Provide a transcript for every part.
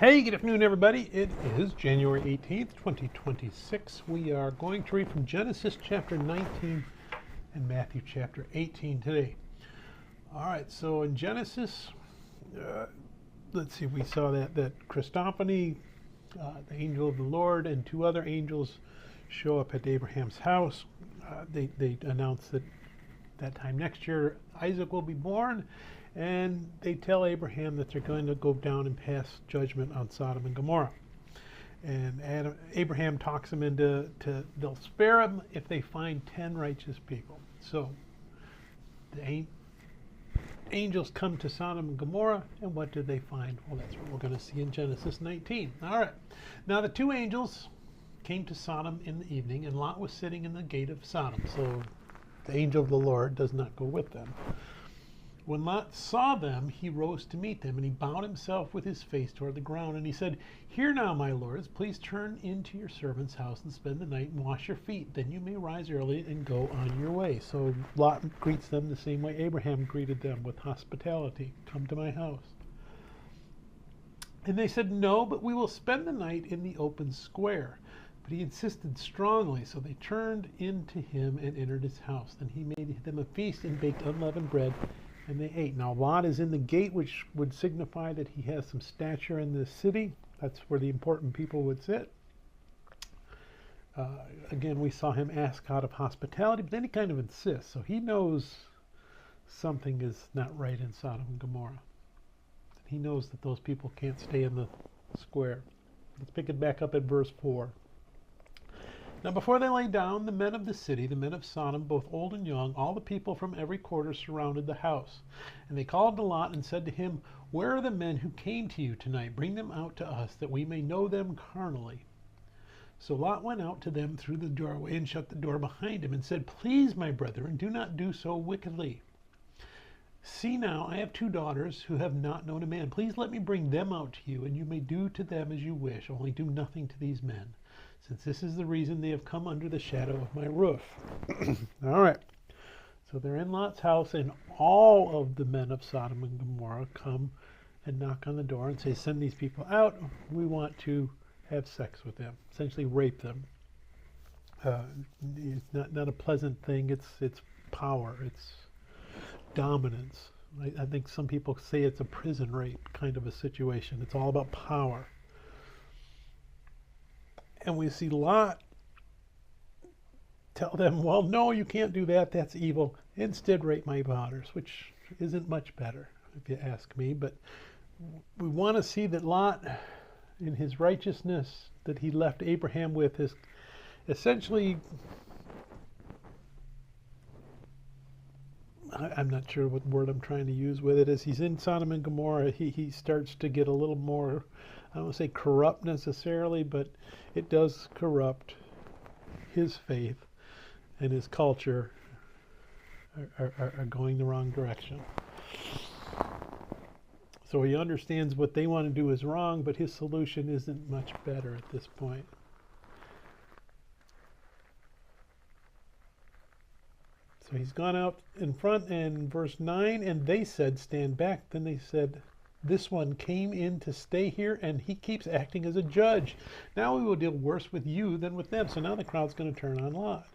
Hey, good afternoon, everybody. It is January 18th, 2026. We are going to read from Genesis chapter 19 and Matthew chapter 18 today. All right, so in Genesis, let's see, we saw that Christophany, the angel of the Lord, and two other angels show up at Abraham's house. They announce that time next year Isaac will be born, and they tell Abraham that they're going to go down and pass judgment on Sodom and Gomorrah. And Abraham talks them into they'll spare them if they find 10 righteous people. So the angels come to Sodom and Gomorrah, and what do they find? Well, that's what we're going to see in Genesis 19. All right. Now the two angels came to Sodom in the evening, and Lot was sitting in the gate of Sodom. So the angel of the Lord does not go with them. When Lot saw them, he rose to meet them, and he bowed himself with his face toward the ground, and he said, "Hear now, my lords, please turn into your servant's house and spend the night and wash your feet. Then you may rise early and go on your way." So Lot greets them the same way Abraham greeted them, with hospitality. "Come to my house." And they said, "No, but we will spend the night in the open square." But he insisted strongly, so they turned into him and entered his house. Then he made them a feast and baked unleavened bread, and they ate. Now Lot is in the gate, which would signify that he has some stature in the city. That's where the important people would sit. Again, we saw him ask out of hospitality, but then he kind of insists. So he knows something is not right in Sodom and Gomorrah. He knows that those people can't stay in the square. Let's pick it back up at verse 4. Now before they lay down, the men of the city, the men of Sodom, both old and young, all the people from every quarter surrounded the house. And they called to Lot and said to him, "Where are the men who came to you tonight? Bring them out to us, that we may know them carnally." So Lot went out to them through the doorway and shut the door behind him and said, "Please, my brethren, do not do so wickedly. See now, I have two daughters who have not known a man. Please let me bring them out to you, and you may do to them as you wish. Only do nothing to these men, since this is the reason they have come under the shadow of my roof." All right. So they're in Lot's house, and all of the men of Sodom and Gomorrah come and knock on the door and say, "Send these people out. We want to have sex with them," essentially rape them. It's not a pleasant thing. It's power. It's dominance. I think some people say it's a prison rape kind of a situation. It's all about power. And we see Lot tell them, "Well, no, you can't do that. That's evil. Instead, rape my daughters," which isn't much better, if you ask me. But we want to see that Lot, in his righteousness that he left Abraham with, is essentially, I'm not sure what word I'm trying to use with it. As he's in Sodom and Gomorrah, he starts to get a little more, I don't want to say corrupt necessarily, but it does corrupt his faith, and his culture are going the wrong direction. So he understands what they want to do is wrong, but his solution isn't much better at this point. So he's gone out in front, and verse 9, "And they said, 'Stand back.' Then they said, 'This one came in to stay here, and he keeps acting as a judge. Now we will deal worse with you than with them.' So now the crowd's going to turn on Lot.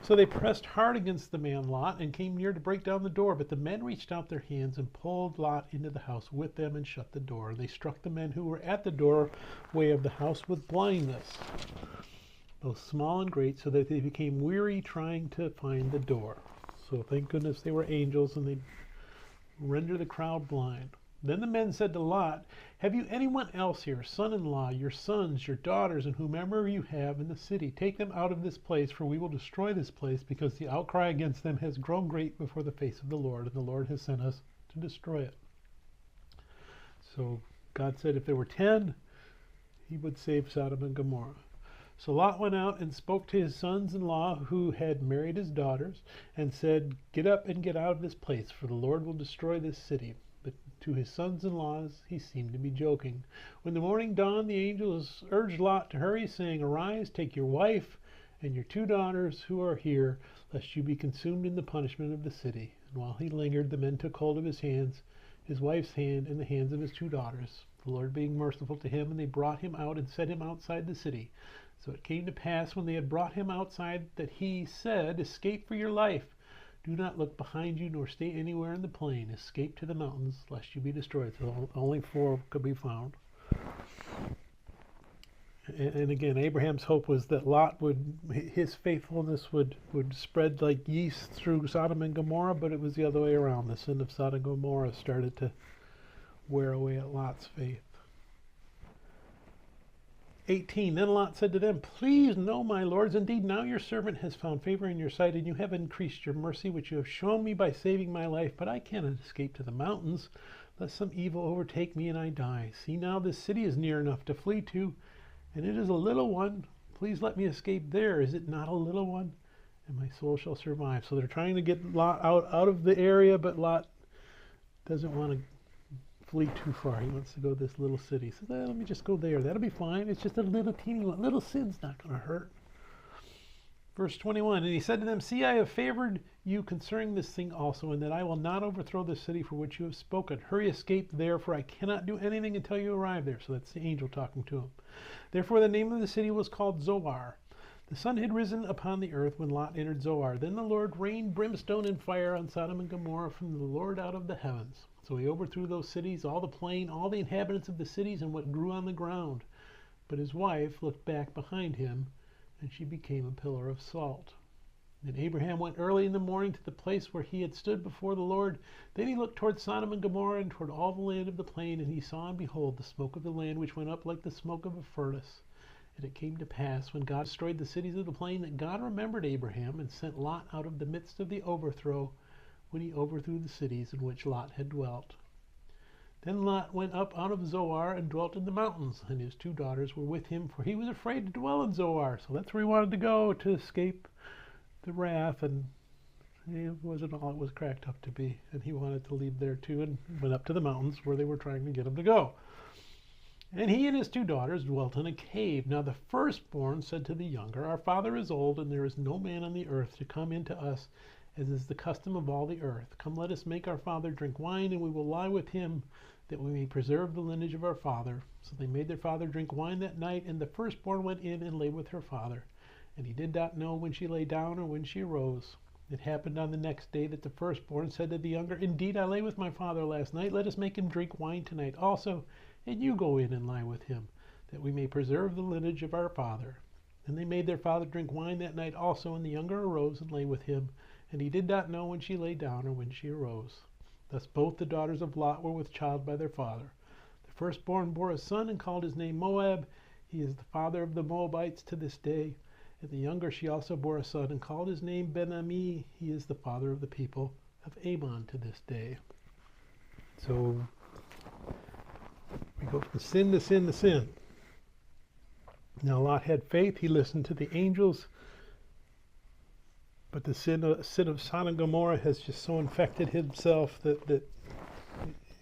So they pressed hard against the man Lot and came near to break down the door. But the men reached out their hands and pulled Lot into the house with them and shut the door. They struck the men who were at the doorway of the house with blindness, both small and great, so that they became weary trying to find the door." So thank goodness they were angels, and they render the crowd blind. Then the men said to Lot, "Have you anyone else here, son-in-law, your sons, your daughters, and whomever you have in the city? Take them out of this place, for we will destroy this place, because the outcry against them has grown great before the face of the Lord, and the Lord has sent us to destroy it." So God said if there were 10, he would save Sodom and Gomorrah. So Lot went out and spoke to his sons-in-law who had married his daughters, and said, "Get up and get out of this place, for the Lord will destroy this city." But to his sons-in-laws he seemed to be joking. When the morning dawned, the angels urged Lot to hurry, saying, "Arise, take your wife and your two daughters who are here, lest you be consumed in the punishment of the city." And while he lingered, the men took hold of his hands, his wife's hand, and the hands of his two daughters, the Lord being merciful to him, and they brought him out and set him outside the city. So it came to pass, when they had brought him outside, that he said, Escape for your life. Do not look behind you, nor stay anywhere in the plain. Escape to the mountains, lest you be destroyed. So only 4 could be found. And again, Abraham's hope was that his faithfulness would spread like yeast through Sodom and Gomorrah, but it was the other way around. The sin of Sodom and Gomorrah started to wear away at Lot's faith. 18, then Lot said to them, Please know, my lords, indeed now your servant has found favor in your sight, and you have increased your mercy, which you have shown me by saving my life. But I cannot escape to the mountains, lest some evil overtake me and I die. See now, this city is near enough to flee to, and it is a little one. Please let me escape there. Is it not a little one? And my soul shall survive. So they're trying to get Lot out of the area, but Lot doesn't want to flee too far. He wants to go to this little city. He says, let me just go there. That'll be fine. It's just a little teeny one. Little sin's not going to hurt. Verse 21, and he said to them, See, I have favored you concerning this thing also, and that I will not overthrow the city for which you have spoken. Hurry, escape there, for I cannot do anything until you arrive there. So that's the angel talking to him. Therefore the name of the city was called Zoar. The sun had risen upon the earth when Lot entered Zoar. Then the Lord rained brimstone and fire on Sodom and Gomorrah from the Lord out of the heavens. So he overthrew those cities, all the plain, all the inhabitants of the cities, and what grew on the ground. But his wife looked back behind him, and she became a pillar of salt. And Abraham went early in the morning to the place where he had stood before the Lord. Then he looked toward Sodom and Gomorrah and toward all the land of the plain, and he saw and behold the smoke of the land, which went up like the smoke of a furnace. And it came to pass, when God destroyed the cities of the plain, that God remembered Abraham and sent Lot out of the midst of the overthrow, when he overthrew the cities in which Lot had dwelt. Then Lot went up out of Zoar and dwelt in the mountains, and his 2 daughters were with him, for he was afraid to dwell in Zoar. So that's where he wanted to go to escape the wrath, and it wasn't all it was cracked up to be. And he wanted to leave there too, and went up to the mountains where they were trying to get him to go. And he and his 2 daughters dwelt in a cave. Now the firstborn said to the younger, Our father is old, and there is no man on the earth to come into us, as is the custom of all the earth. Come, let us make our father drink wine, and we will lie with him, that we may preserve the lineage of our father. So they made their father drink wine that night, and the firstborn went in and lay with her father. And he did not know when she lay down or when she arose. It happened on the next day that the firstborn said to the younger, Indeed, I lay with my father last night. Let us make him drink wine tonight also, and you go in and lie with him, that we may preserve the lineage of our father. And they made their father drink wine that night also, and the younger arose and lay with him. And he did not know when she lay down or when she arose. Thus both the daughters of Lot were with child by their father. The firstborn bore a son and called his name Moab. He is the father of the Moabites to this day. And the younger she also bore a son and called his name Ben-Ami. He is the father of the people of Ammon to this day. So we go from sin to sin to sin. Now Lot had faith. He listened to the angels. But the sin of Sodom and Gomorrah has just so infected himself that it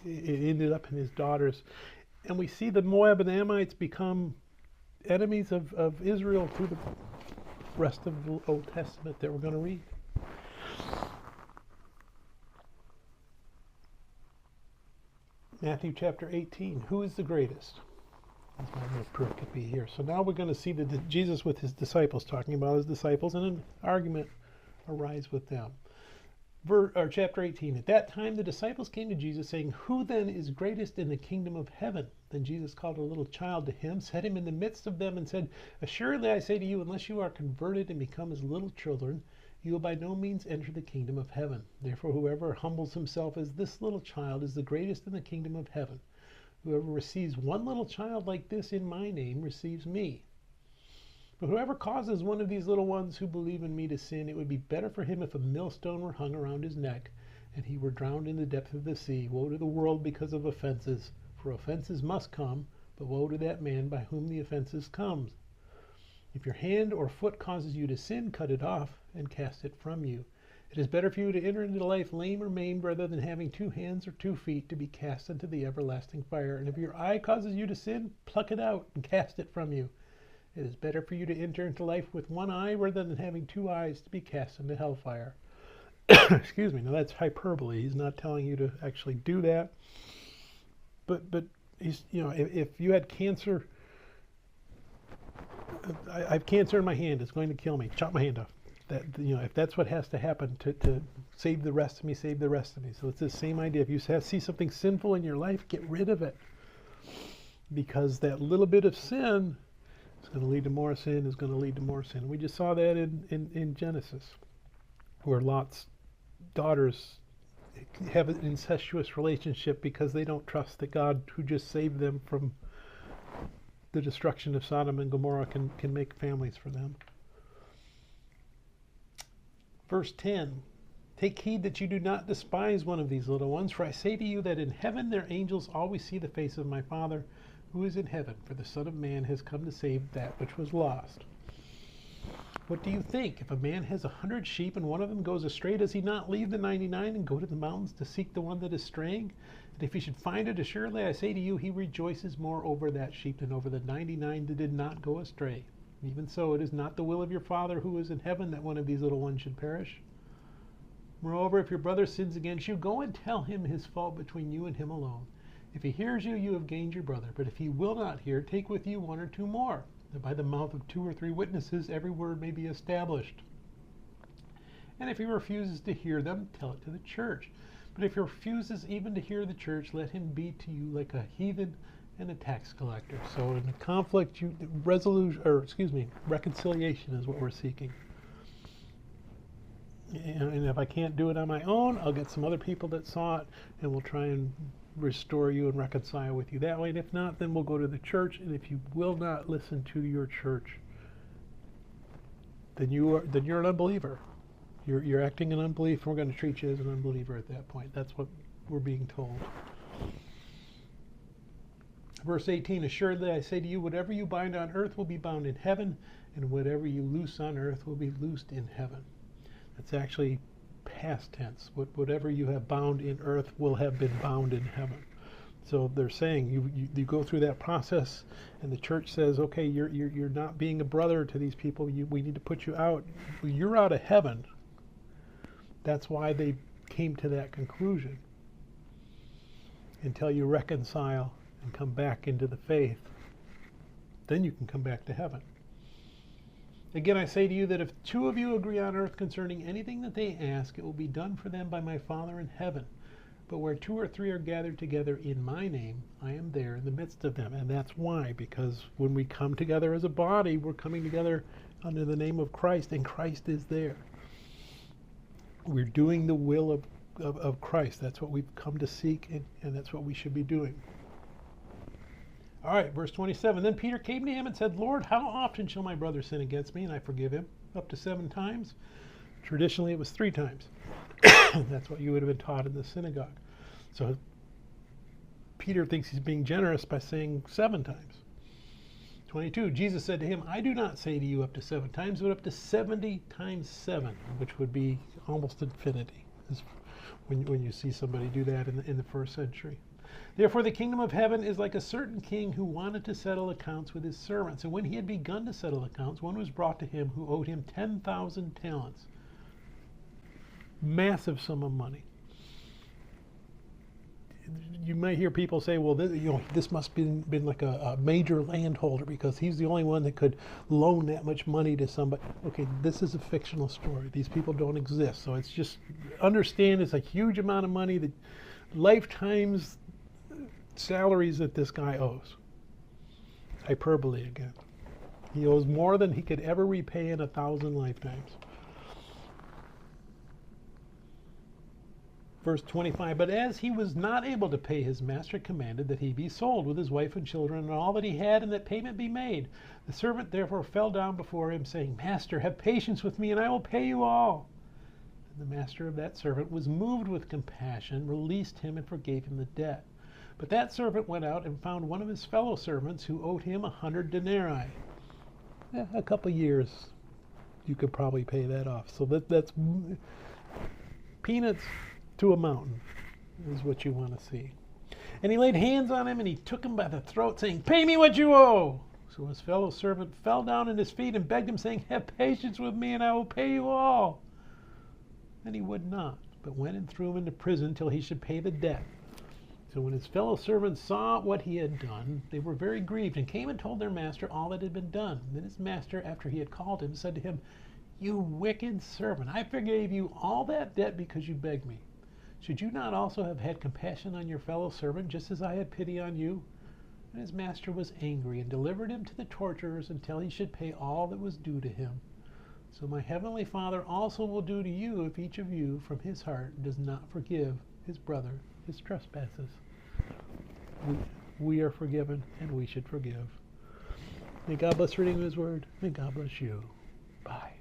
ended up in his daughters. And we see the Moab and Ammonites become enemies of Israel through the rest of the Old Testament that we're going to read. Matthew chapter 18. Who is the greatest? That's my little proof could be here. So now we're going to see Jesus with his disciples, talking about his disciples, and an argument arise with them. Chapter 18. At that time the disciples came to Jesus, saying, Who then is greatest in the kingdom of heaven? Then Jesus called a little child to him, set him in the midst of them, and said, Assuredly I say to you, unless you are converted and become as little children, you will by no means enter the kingdom of heaven. Therefore whoever humbles himself as this little child is the greatest in the kingdom of heaven. Whoever receives one little child like this in my name receives me. But whoever causes one of these little ones who believe in me to sin, it would be better for him if a millstone were hung around his neck, and he were drowned in the depth of the sea. Woe to the world because of offenses, for offenses must come, but woe to that man by whom the offenses comes. If your hand or foot causes you to sin, cut it off and cast it from you. It is better for you to enter into life lame or maimed, rather than having 2 hands or 2 feet to be cast into the everlasting fire. And if your eye causes you to sin, pluck it out and cast it from you. It is better for you to enter into life with 1 eye rather than having 2 eyes to be cast into hellfire. Excuse me. Now that's hyperbole. He's not telling you to actually do that. But if you had cancer, I have cancer in my hand, it's going to kill me. Chop my hand off. If that's what has to happen to save the rest of me, save the rest of me. So it's the same idea. If you see something sinful in your life, get rid of it. Because that little bit of sin is going to lead to more sin, is going to lead to more sin. We just saw that in Genesis, where Lot's daughters have an incestuous relationship because they don't trust that God, who just saved them from the destruction of Sodom and Gomorrah, can make families for them. Verse 10, take heed that you do not despise one of these little ones, for I say to you that in heaven their angels always see the face of my Father who is in heaven, for the Son of Man has come to save that which was lost. What do you think? If a man has 100 sheep and one of them goes astray, does he not leave the 99 and go to the mountains to seek the one that is straying? And if he should find it, assuredly I say to you, he rejoices more over that sheep than over the 99 that did not go astray. Even so, it is not the will of your Father who is in heaven that one of these little ones should perish. Moreover, if your brother sins against you, go and tell him his fault between you and him alone. If he hears you, you have gained your brother. But if he will not hear, take with you 1 or 2 more, that by the mouth of 2 or 3 witnesses every word may be established. And if he refuses to hear them, tell it to the church. But if he refuses even to hear the church, let him be to you like a heathen and a tax collector. So in a conflict, reconciliation is what we're seeking. And if I can't do it on my own, I'll get some other people that saw it, and we'll try and restore you and reconcile with you that way. And if not, then we'll go to the church. And if you will not listen to your church, then you're an unbeliever. You're acting in unbelief, and we're going to treat you as an unbeliever at that point. That's what we're being told. Verse 18, assuredly I say to you, whatever you bind on earth will be bound in heaven, and whatever you loose on earth will be loosed in heaven. That's actually past tense. Whatever you have bound in earth will have been bound in heaven. So they're saying you go through that process, and the church says, okay, you're not being a brother to these people. We need to put you out. You're out of heaven. That's why they came to that conclusion. Until you reconcile and come back into the faith, then you can come back to heaven. Again, I say to you that if 2 of you agree on earth concerning anything that they ask, it will be done for them by my Father in heaven. But where 2 or 3 are gathered together in my name, I am there in the midst of them. And that's why, because when we come together as a body, we're coming together under the name of Christ, and Christ is there. We're doing the will of Christ. That's what we've come to seek, and that's what we should be doing. All right, verse 27. Then Peter came to him and said, Lord, how often shall my brother sin against me and I forgive him? Up to 7 times? Traditionally, it was 3 times. That's what you would have been taught in the synagogue. So Peter thinks he's being generous by saying 7 times. 22. Jesus said to him, I do not say to you up to 7 times, but up to 70 times 7, which would be almost infinity. When you see somebody do that in the first century. Therefore the kingdom of heaven is like a certain king who wanted to settle accounts with his servants. And when he had begun to settle accounts, one was brought to him who owed him 10,000 talents. Massive sum of money. You might hear people say, well, this must have been like a major landholder because he's the only one that could loan that much money to somebody. Okay, this is a fictional story. These people don't exist. So it's just, understand it's a huge amount of money, that lifetimes salaries that this guy owes. Hyperbole again. He owes more than he could ever repay in 1,000 lifetimes. Verse 25, but as he was not able to pay, his master commanded that he be sold with his wife and children and all that he had, and that payment be made. The servant therefore fell down before him, saying, Master, have patience with me, and I will pay you all. And the master of that servant was moved with compassion, released him, and forgave him the debt. But that servant went out and found one of his fellow servants who owed him 100 denarii. A couple years, you could probably pay that off. So that's peanuts to a mountain is what you want to see. And he laid hands on him, and he took him by the throat, saying, Pay me what you owe. So his fellow servant fell down at his feet and begged him, saying, Have patience with me, and I will pay you all. And he would not, but went and threw him into prison till he should pay the debt. So when his fellow servants saw what he had done, they were very grieved and came and told their master all that had been done. Then his master, after he had called him, said to him, "You wicked servant, I forgave you all that debt because you begged me. Should you not also have had compassion on your fellow servant, just as I had pity on you?" And his master was angry and delivered him to the torturers until he should pay all that was due to him. So my heavenly Father also will do to you if each of you from his heart does not forgive his brother his trespasses. We are forgiven, and we should forgive. May God bless reading of his word. May God bless you. Bye.